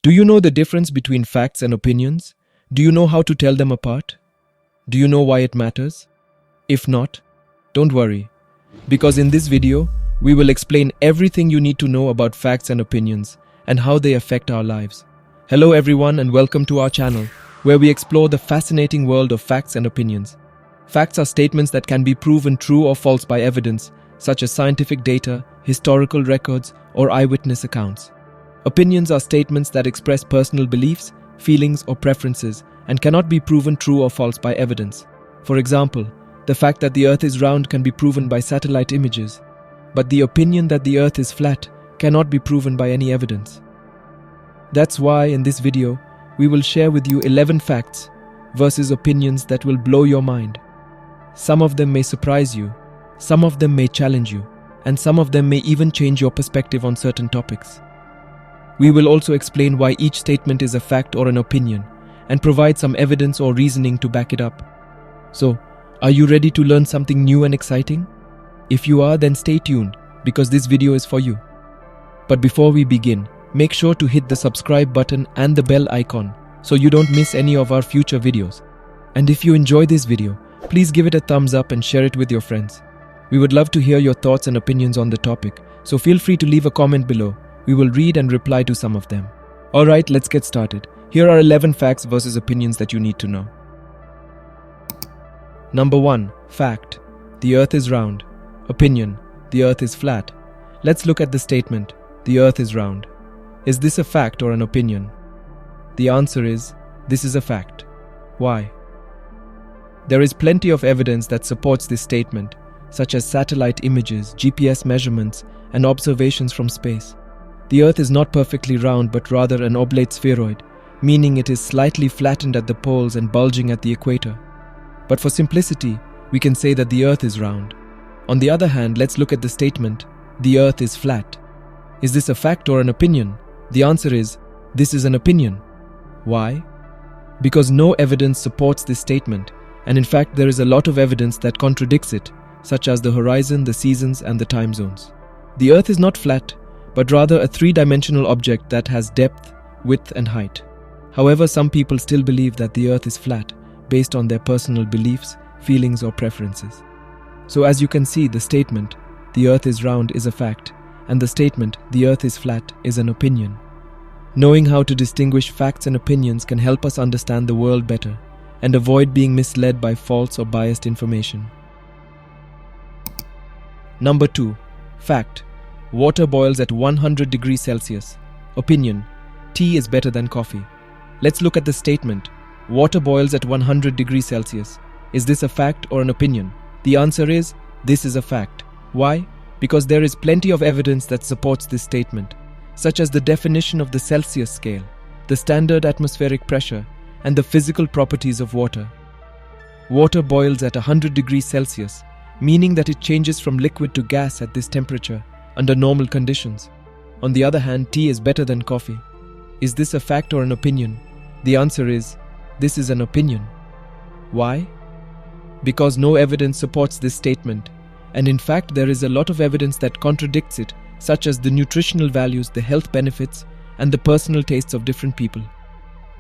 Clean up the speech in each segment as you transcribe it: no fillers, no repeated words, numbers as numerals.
Do you know the difference between facts and opinions? Do you know how to tell them apart? Do you know why it matters? If not, don't worry, because in this video, we will explain everything you need to know about facts and opinions and how they affect our lives. Hello everyone and welcome to our channel, where we explore the fascinating world of facts and opinions. Facts are statements that can be proven true or false by evidence, such as scientific data, historical records, or eyewitness accounts. Opinions are statements that express personal beliefs, feelings, or preferences and cannot be proven true or false by evidence. For example, the fact that the Earth is round can be proven by satellite images, but the opinion that the Earth is flat cannot be proven by any evidence. That's why in this video, we will share with you 11 facts versus opinions that will blow your mind. Some of them may surprise you, some of them may challenge you, and some of them may even change your perspective on certain topics. We will also explain why each statement is a fact or an opinion, and provide some evidence or reasoning to back it up. So, are you ready to learn something new and exciting? If you are, then stay tuned, because this video is for you. But before we begin, make sure to hit the subscribe button and the bell icon, so you don't miss any of our future videos. And if you enjoy this video, please give it a thumbs up and share it with your friends. We would love to hear your thoughts and opinions on the topic, so feel free to leave a comment below. We will read and reply to some of them. Alright, let's get started. Here are 11 facts versus opinions that you need to know. Number 1. Fact. The Earth is round. Opinion. The Earth is flat. Let's look at the statement. The Earth is round. Is this a fact or an opinion? The answer is, this is a fact. Why? There is plenty of evidence that supports this statement, such as satellite images, GPS measurements, and observations from space. The Earth is not perfectly round but rather an oblate spheroid, meaning it is slightly flattened at the poles and bulging at the equator. But for simplicity, we can say that the Earth is round. On the other hand, let's look at the statement, the Earth is flat. Is this a fact or an opinion? The answer is, this is an opinion. Why? Because no evidence supports this statement, and in fact there is a lot of evidence that contradicts it, such as the horizon, the seasons, and the time zones. The Earth is not flat, but rather a three-dimensional object that has depth, width, and height. However, some people still believe that the Earth is flat, based on their personal beliefs, feelings, or preferences. So as you can see, the statement, the Earth is round, is a fact, and the statement, the Earth is flat, is an opinion. Knowing how to distinguish facts and opinions can help us understand the world better, and avoid being misled by false or biased information. Number 2. Fact. Water boils at 100 degrees Celsius. Opinion. Tea is better than coffee. Let's look at the statement. Water boils at 100 degrees Celsius. Is this a fact or an opinion? The answer is, this is a fact. Why? Because there is plenty of evidence that supports this statement, such as the definition of the Celsius scale, the standard atmospheric pressure, and the physical properties of water. Water boils at 100 degrees Celsius, meaning that it changes from liquid to gas at this temperature under normal conditions. On the other hand, tea is better than coffee. Is this a fact or an opinion? The answer is, this is an opinion. Why? Because no evidence supports this statement, and in fact there is a lot of evidence that contradicts it, such as the nutritional values, the health benefits, and the personal tastes of different people.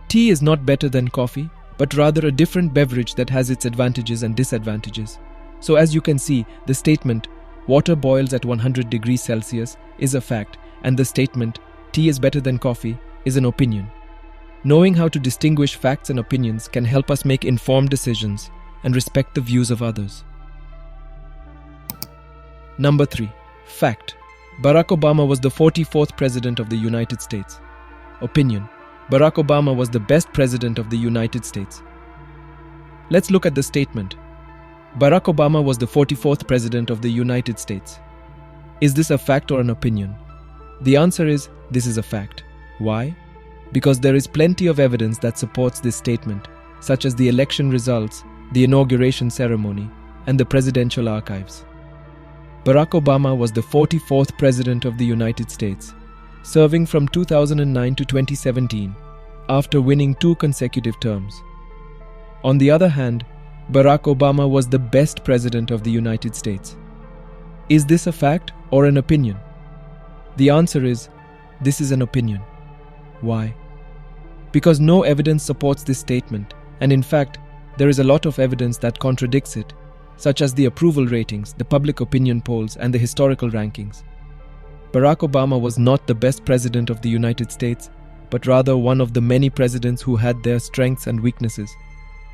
Tea is not better than coffee, but rather a different beverage that has its advantages and disadvantages. So as you can see, the statement, water boils at 100 degrees Celsius, is a fact, and the statement, tea is better than coffee, is an opinion. Knowing how to distinguish facts and opinions can help us make informed decisions and respect the views of others. Number 3. Fact. Barack Obama was the 44th President of the United States. Opinion. Barack Obama was the best President of the United States. Let's look at the statement. Barack Obama was the 44th President of the United States. Is this a fact or an opinion? The answer is, this is a fact. Why? Because there is plenty of evidence that supports this statement, such as the election results, the inauguration ceremony, and the presidential archives. Barack Obama was the 44th President of the United States, serving from 2009 to 2017, after winning 2 consecutive terms. On the other hand, Barack Obama was the best President of the United States. Is this a fact or an opinion? The answer is, this is an opinion. Why? Because no evidence supports this statement, and in fact, there is a lot of evidence that contradicts it, such as the approval ratings, the public opinion polls, and the historical rankings. Barack Obama was not the best president of the United States, but rather one of the many presidents who had their strengths and weaknesses.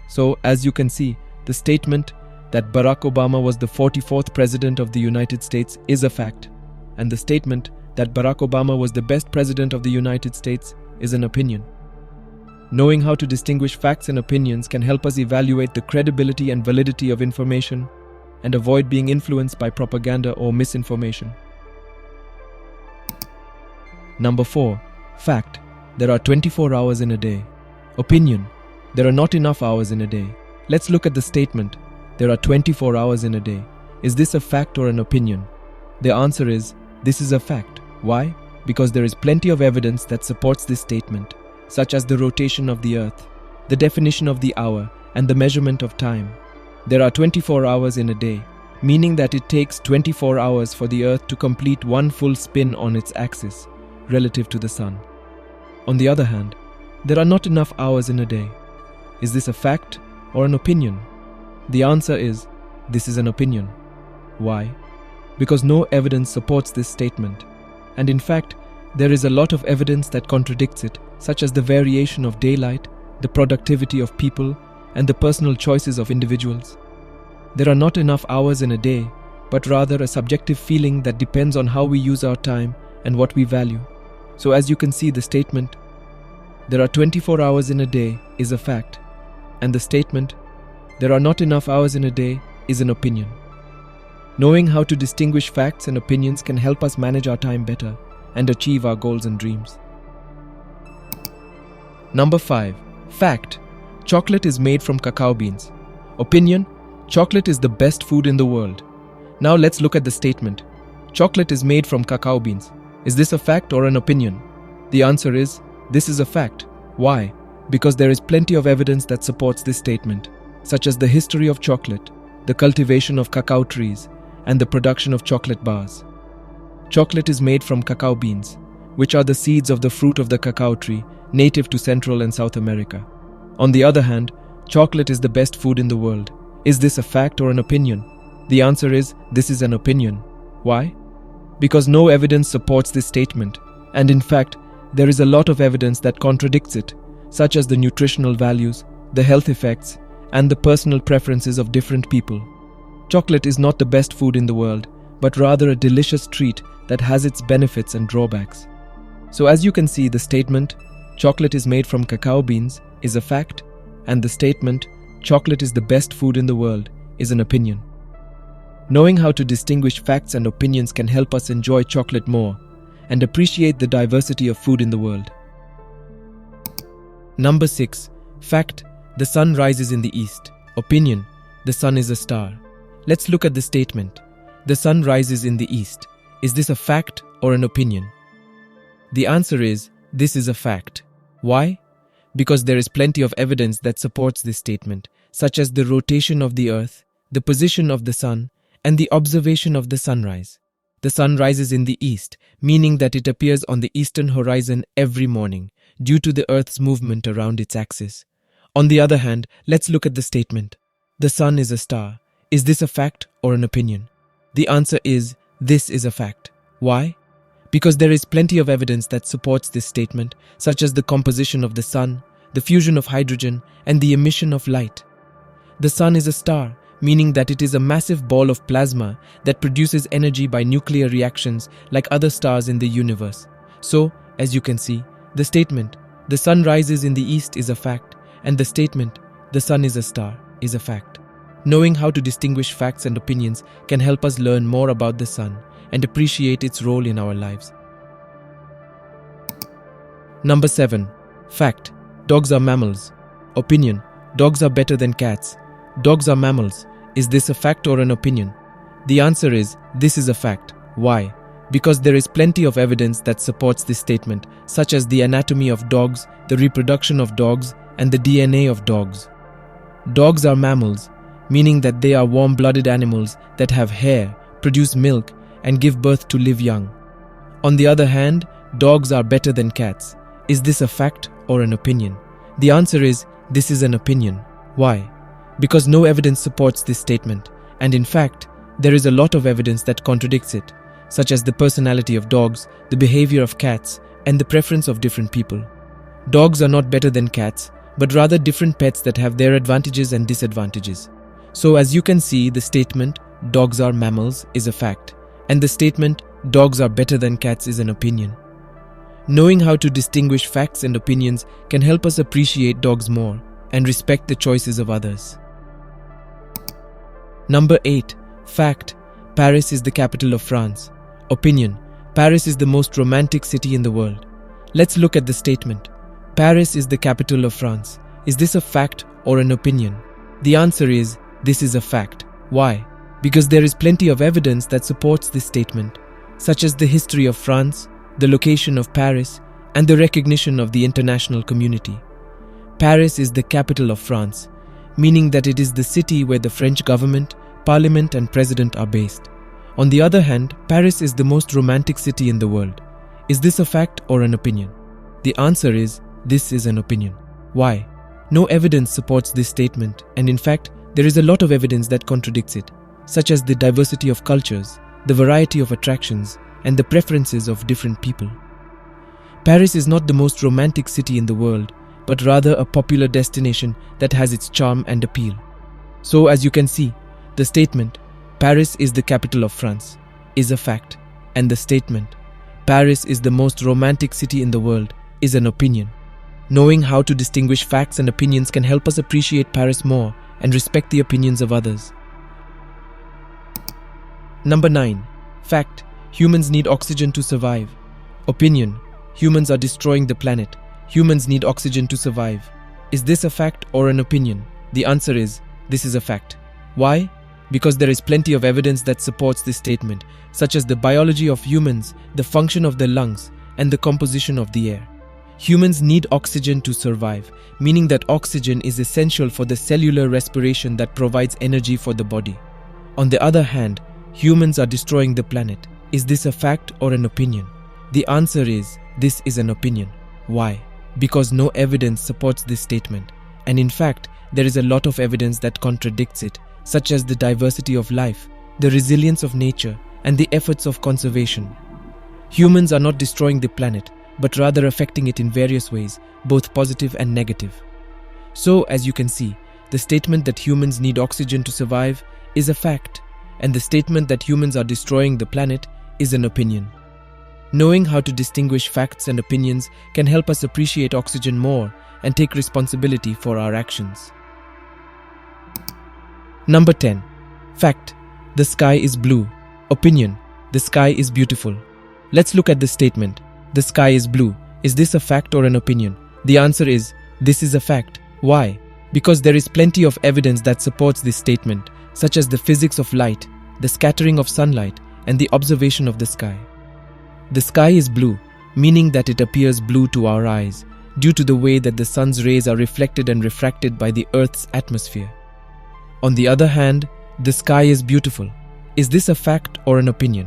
So, as you can see, the statement that Barack Obama was the 44th president of the United States is a fact, and the statement that Barack Obama was the best president of the United States is an opinion. Knowing how to distinguish facts and opinions can help us evaluate the credibility and validity of information and avoid being influenced by propaganda or misinformation. Number 4. Fact. There are 24 hours in a day. Opinion. There are not enough hours in a day. Let's look at the statement. There are 24 hours in a day. Is this a fact or an opinion? The answer is, this is a fact. Why? Because there is plenty of evidence that supports this statement, such as the rotation of the earth, the definition of the hour, and the measurement of time. There are 24 hours in a day, meaning that it takes 24 hours for the earth to complete one full spin on its axis, relative to the sun. On the other hand, there are not enough hours in a day. Is this a fact or an opinion? The answer is, this is an opinion. Why? Because no evidence supports this statement. And in fact, there is a lot of evidence that contradicts it, such as the variation of daylight, the productivity of people, and the personal choices of individuals. There are not enough hours in a day, but rather a subjective feeling that depends on how we use our time and what we value. So as you can see, the statement, there are 24 hours in a day, is a fact, and the statement, there are not enough hours in a day, is an opinion. Knowing how to distinguish facts and opinions can help us manage our time better and achieve our goals and dreams. Number 5. Fact. Chocolate is made from cacao beans. Opinion. Chocolate is the best food in the world. Now let's look at the statement. Chocolate is made from cacao beans. Is this a fact or an opinion? The answer is, this is a fact. Why? Because there is plenty of evidence that supports this statement, such as the history of chocolate, the cultivation of cacao trees, and the production of chocolate bars. Chocolate is made from cacao beans, which are the seeds of the fruit of the cacao tree, native to Central and South America. On the other hand, chocolate is the best food in the world. Is this a fact or an opinion? The answer is, this is an opinion. Why? Because no evidence supports this statement, and in fact, there is a lot of evidence that contradicts it, such as the nutritional values, the health effects, and the personal preferences of different people. Chocolate is not the best food in the world, but rather a delicious treat that has its benefits and drawbacks. So as you can see, the statement, chocolate is made from cacao beans, is a fact, and the statement, chocolate is the best food in the world, is an opinion. Knowing how to distinguish facts and opinions can help us enjoy chocolate more and appreciate the diversity of food in the world. Number 6. Fact. The sun rises in the east. Opinion. The sun is a star. Let's look at the statement. The sun rises in the east. Is this a fact or an opinion? The answer is, this is a fact. Why? Because there is plenty of evidence that supports this statement, such as the rotation of the earth, the position of the sun, and the observation of the sunrise. The sun rises in the east, meaning that it appears on the eastern horizon every morning, due to the earth's movement around its axis. On the other hand, let's look at the statement. The sun is a star. Is this a fact or an opinion? The answer is, this is a fact. Why? Because there is plenty of evidence that supports this statement, such as the composition of the sun, the fusion of hydrogen, and the emission of light. The sun is a star, meaning that it is a massive ball of plasma that produces energy by nuclear reactions like other stars in the universe. So, as you can see, the statement, the sun rises in the east is a fact, and the statement, the sun is a star, is a fact. Knowing how to distinguish facts and opinions can help us learn more about the sun and appreciate its role in our lives. Number 7. Fact. Dogs are mammals. Opinion. Dogs are better than cats. Dogs are mammals. Is this a fact or an opinion? The answer is, this is a fact. Why? Because there is plenty of evidence that supports this statement, such as the anatomy of dogs, the reproduction of dogs, and the DNA of dogs. Dogs are mammals, meaning that they are warm-blooded animals that have hair, produce milk, and give birth to live young. On the other hand, dogs are better than cats. Is this a fact or an opinion? The answer is, this is an opinion. Why? Because no evidence supports this statement, and in fact, there is a lot of evidence that contradicts it, such as the personality of dogs, the behavior of cats, and the preference of different people. Dogs are not better than cats, but rather different pets that have their advantages and disadvantages. So as you can see, the statement, dogs are mammals, is a fact, and the statement, dogs are better than cats, is an opinion. Knowing how to distinguish facts and opinions can help us appreciate dogs more and respect the choices of others. Number 8. Fact: Paris is the capital of France. Opinion: Paris is the most romantic city in the world. Let's look at the statement. Paris is the capital of France. Is this a fact or an opinion? The answer is, this is a fact. Why? Because there is plenty of evidence that supports this statement, such as the history of France, the location of Paris, and the recognition of the international community. Paris is the capital of France, meaning that it is the city where the French government, parliament, and president are based. On the other hand, Paris is the most romantic city in the world. Is this a fact or an opinion? The answer is, this is an opinion. Why? No evidence supports this statement, and in fact, there is a lot of evidence that contradicts it, such as the diversity of cultures, the variety of attractions, and the preferences of different people. Paris is not the most romantic city in the world, but rather a popular destination that has its charm and appeal. So as you can see, the statement, Paris is the capital of France, is a fact, and the statement, Paris is the most romantic city in the world, is an opinion. Knowing how to distinguish facts and opinions can help us appreciate Paris more and respect the opinions of others. Number 9. Fact: Humans need oxygen to survive. Opinion: Humans are destroying the planet. Humans need oxygen to survive. Is this a fact or an opinion? The answer is, this is a fact. Why? Because there is plenty of evidence that supports this statement, such as the biology of humans, the function of their lungs, and the composition of the air. Humans need oxygen to survive, meaning that oxygen is essential for the cellular respiration that provides energy for the body. On the other hand, humans are destroying the planet. Is this a fact or an opinion? The answer is, this is an opinion. Why? Because no evidence supports this statement, and in fact, there is a lot of evidence that contradicts it, such as the diversity of life, the resilience of nature, and the efforts of conservation. Humans are not destroying the planet, but rather affecting it in various ways, both positive and negative. So, as you can see, the statement that humans need oxygen to survive is a fact, and the statement that humans are destroying the planet is an opinion. Knowing how to distinguish facts and opinions can help us appreciate oxygen more and take responsibility for our actions. Number 10. Fact: The sky is blue. Opinion: The sky is beautiful. Let's look at the statement. The sky is blue. Is this a fact or an opinion? The answer is, this is a fact. Why? Because there is plenty of evidence that supports this statement, such as the physics of light, the scattering of sunlight, and the observation of the sky. The sky is blue, meaning that it appears blue to our eyes, due to the way that the sun's rays are reflected and refracted by the Earth's atmosphere. On the other hand, the sky is beautiful. Is this a fact or an opinion?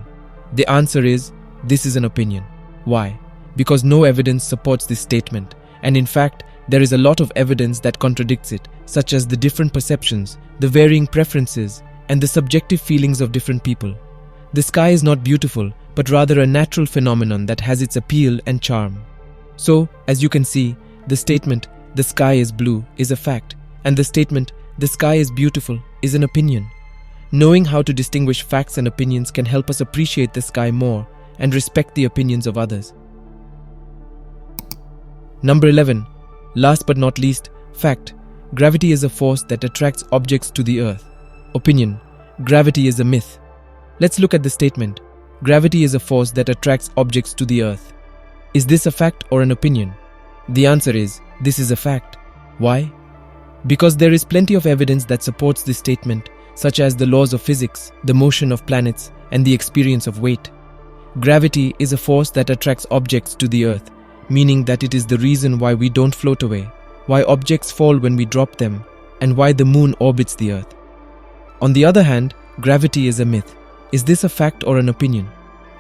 The answer is, this is an opinion. Why? Because no evidence supports this statement, and in fact, there is a lot of evidence that contradicts it, such as the different perceptions, the varying preferences, and the subjective feelings of different people. The sky is not beautiful, but rather a natural phenomenon that has its appeal and charm. So, as you can see, the statement, the sky is blue, is a fact, and the statement, the sky is beautiful, is an opinion. Knowing how to distinguish facts and opinions can help us appreciate the sky more and respect the opinions of others. Number 11. Last but not least, fact: Gravity is a force that attracts objects to the earth. Opinion: Gravity is a myth. Let's look at the statement. Gravity is a force that attracts objects to the earth. Is this a fact or an opinion? The answer is, this is a fact. Why? Because there is plenty of evidence that supports this statement, such as the laws of physics, the motion of planets, and the experience of weight. Gravity is a force that attracts objects to the earth, meaning that it is the reason why we don't float away, why objects fall when we drop them, and why the moon orbits the earth. On the other hand, gravity is a myth. Is this a fact or an opinion?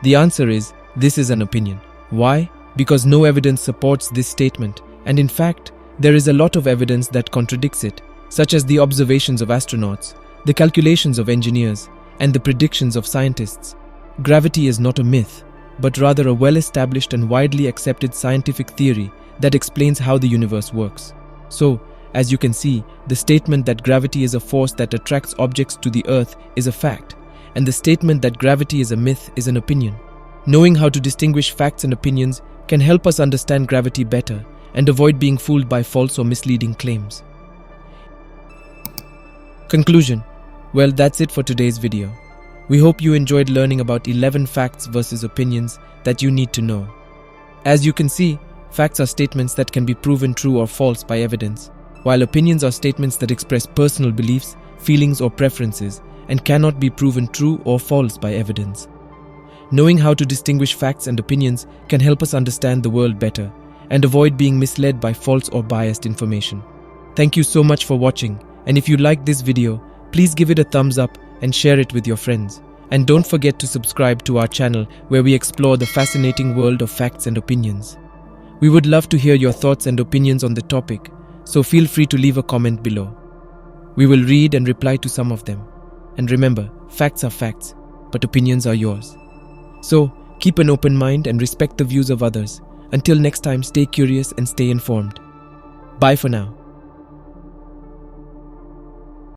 The answer is, this is an opinion. Why? Because no evidence supports this statement, And in fact, there is a lot of evidence that contradicts it, such as the observations of astronauts, the calculations of engineers, and the predictions of scientists. Gravity is not a myth, but rather a well-established and widely accepted scientific theory that explains how the universe works. So, as you can see, the statement that gravity is a force that attracts objects to the Earth is a fact, and the statement that gravity is a myth is an opinion. Knowing how to distinguish facts and opinions can help us understand gravity better and avoid being fooled by false or misleading claims. Conclusion. Well, that's it for today's video. We hope you enjoyed learning about 11 facts versus opinions that you need to know. As you can see, facts are statements that can be proven true or false by evidence, while opinions are statements that express personal beliefs, feelings, or preferences and cannot be proven true or false by evidence. Knowing how to distinguish facts and opinions can help us understand the world better and avoid being misled by false or biased information. Thank you so much for watching, and if you liked this video, please give it a thumbs up and share it with your friends. And don't forget to subscribe to our channel where we explore the fascinating world of facts and opinions. We would love to hear your thoughts and opinions on the topic, so feel free to leave a comment below. We will read and reply to some of them. And remember, facts are facts, but opinions are yours. So, keep an open mind and respect the views of others. Until next time, stay curious and stay informed. Bye for now.